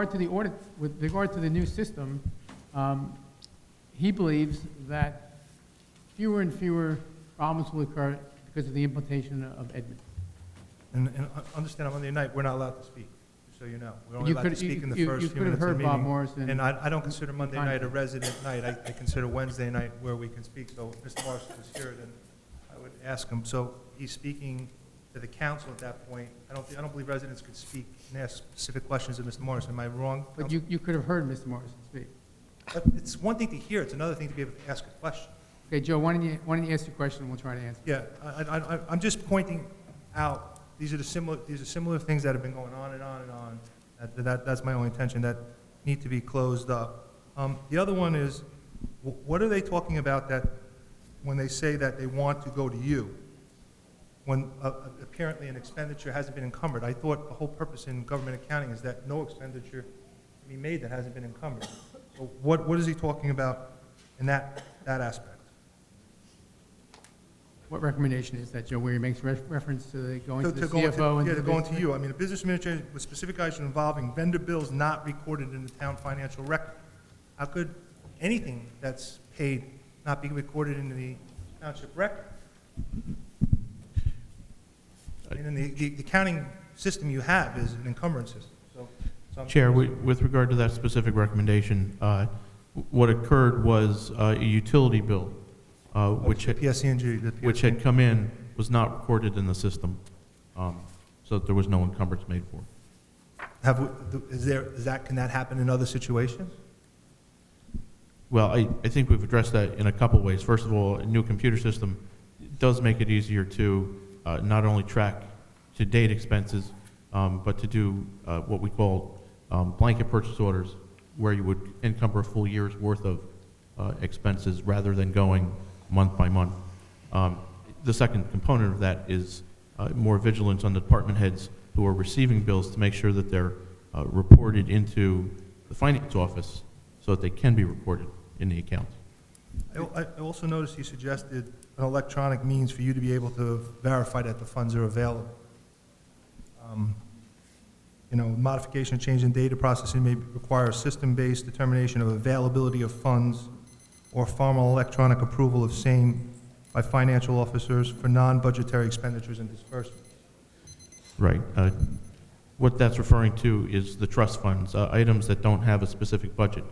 regard to the audit, with regard to the new system, he believes that fewer and fewer problems will occur because of the implementation of Edmund. And understand, I'm on the night, we're not allowed to speak, just so you know. We're only You allowed to could- speak in the you- first you few could have minutes of the heard Bob meeting. Morrison. And I don't consider Monday Time. night a resident night. I consider Wednesday night where we can speak. So if Mr. Morrison was here, then I would ask him. So he's speaking to the council at that point. I don't believe residents could speak and ask specific questions of Mr. Morrison. Am I wrong? But Counsel? you could have heard Mr. Morrison speak. But it's one thing to hear. It's another thing to be able to ask a question. Okay, Joe, why don't you ask your question and we'll try to answer. Yeah, I'm just pointing out, these are similar things that have been going on and on and on. That's my only intention, that need to be closed up. The other one is, what are they talking about that when they say that they want to go to you, when apparently an expenditure hasn't been encumbered? I thought the whole purpose in government accounting is that no expenditure can be made that hasn't been encumbered. So what is he talking about in that aspect? What recommendation is that, Joe, where he makes reference to the going to the go into- CFO? Yeah, to go into you. I mean, a business administrator with specific items involving vendor bills not recorded in the town financial record. How could anything that's paid not be recorded in the township record? I mean, the accounting system you have is an encumbrance system. So I'm Chair, with regard to that specific recommendation, what occurred was a utility bill, which had come in, was not recorded in the system, so that there was no encumbrance made for it. Can that happen in other situations? Well, I think we've addressed that in a couple ways. First of all, a new computer system does make it easier to not only track to-date expenses, but to do what we call blanket purchase orders, where you would encumber a full year's worth of expenses rather than going month by month. The second component of that is more vigilance on the department heads who are receiving bills to make sure that they're reported into the finance office so that they can be reported in the accounts. I also noticed you suggested an electronic means for you to be able to verify that the funds are available. Modification, change in data processing may require a system-based determination of availability of funds or formal electronic approval of same by financial officers for non-budgetary expenditures and disbursements. Right. What that's referring to is the trust funds, items that don't have a specific budget.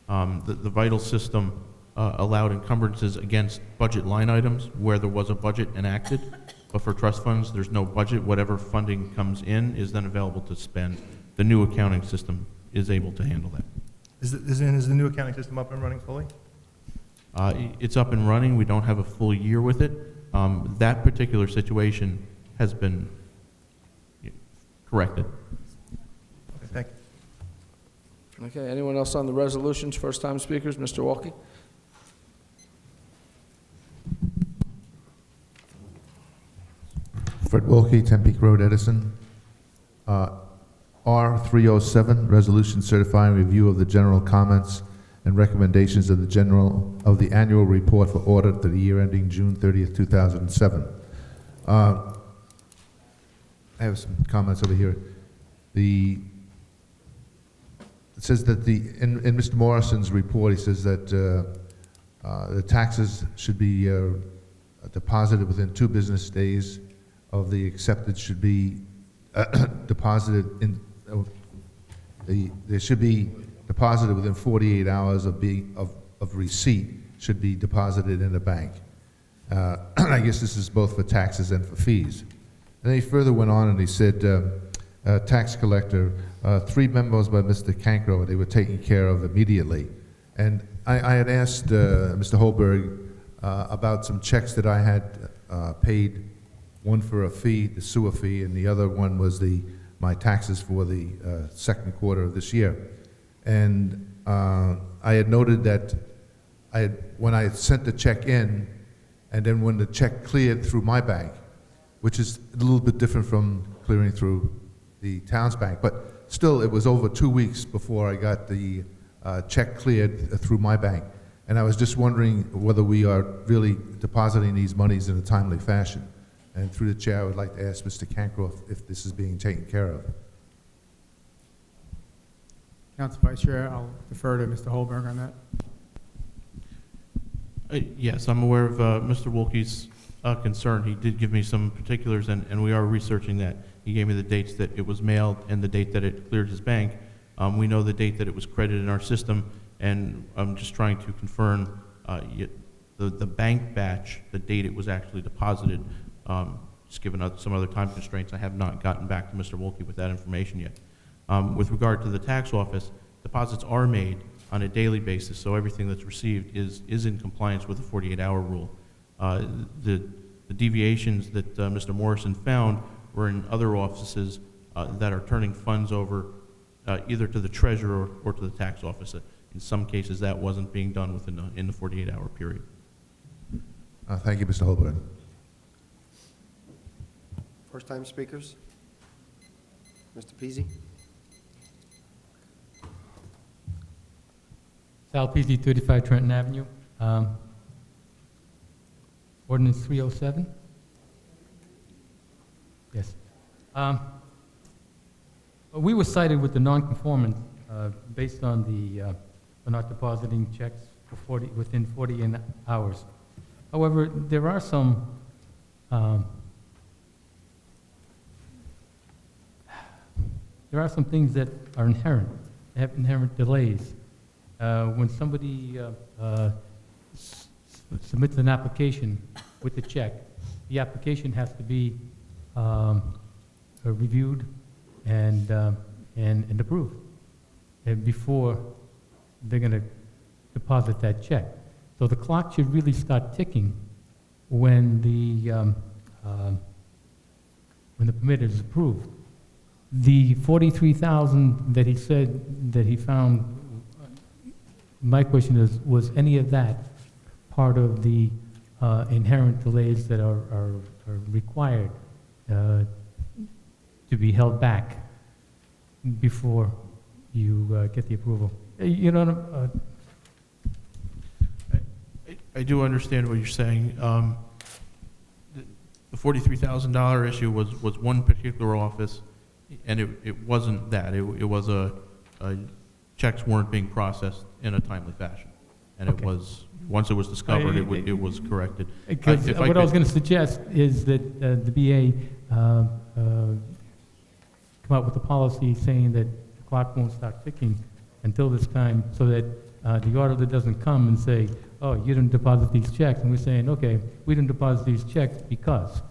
The Vital system allowed encumbrances against budget line items where there was a budget enacted, but for trust funds, there's no budget. Whatever funding comes in is then available to spend. The new accounting system is able to handle that. Is the new accounting system up and running fully? It's up and running. We don't have a full year with it. That particular situation has been corrected. Okay, thank you. Okay, anyone else on the resolutions? First-time speakers, Mr. Wolke. Fred Wolke, 10 Peak Road, Edison. R307, resolution certifying review of the general comments and recommendations of the annual report for audit for the year ending June 30th, 2007. I have some comments over here. It says that in Mr. Morrison's report, he says that the taxes should be deposited within 2 business days of the accepted, should be deposited in, they should be deposited within 48 hours of receipt, should be deposited in the bank. I guess this is both for taxes and for fees. And then he further went on and he said, tax collector, 3 memos by Mr. Cancro, they were taken care of immediately. And I had asked Mr. Holberg about some checks that I had paid, one for a fee, the sewer fee, and the other one was my taxes for the second quarter of this year. And I had noted that when I sent the check in, and then when the check cleared through my bank, which is a little bit different from clearing through the town's bank, but still it was over 2 weeks before I got the check cleared through my bank. And I was just wondering whether we are really depositing these monies in a timely fashion. And through the chair, I would like to ask Mr. Cancro if this is being taken care of. Council Vice Chair, I'll defer to Mr. Holberg on that. Yes, I'm aware of Mr. Wolke's concern. He did give me some particulars, and we are researching that. He gave me the dates that it was mailed and the date that it cleared his bank. We know the date that it was credited in our system, and I'm just trying to confirm the bank batch, the date it was actually deposited. Just given some other time constraints, I have not gotten back to Mr. Wolke with that information yet. With regard to the tax office, deposits are made on a daily basis, so everything that's received is in compliance with the 48-hour rule. The deviations that Mr. Morrison found were in other offices that are turning funds over either to the treasurer or to the tax office. In some cases, that wasn't being done in the 48-hour period. Thank you, Mr. Holberg. First-time speakers? Mr. Pizzi? Sal Pizzi, 35 Trenton Avenue. Ordinance 307? Yes. We were cited with the nonconformance based on the for not depositing checks for within 48 hours. However, there are some things that are inherent, have inherent delays. When somebody submits an application with the check, the application has to be reviewed and approved before they're going to deposit that check. So the clock should really start ticking when the permit is approved. The 43,000 that he said that he found, my question is, was any of that part of the inherent delays that are required to be held back before you get the approval? You know, I do understand what you're saying. The $43,000 issue was one particular office, and it wasn't that. It was checks weren't being processed in a timely fashion, and Okay. it was once it was discovered, it was corrected. Because what I was going to suggest is that the BA come out with a policy saying that the clock won't start ticking until this time, so that the auditor doesn't come and say, oh, you didn't deposit these checks, and we're saying, okay, we didn't deposit these checks because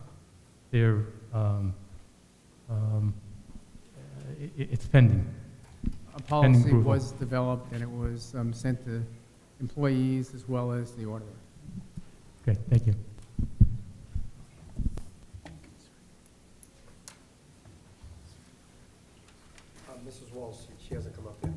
they're it's pending. A policy approval. was developed and it was sent to employees as well as the auditor. Okay, thank you. Mrs. Walsh, she hasn't come up yet.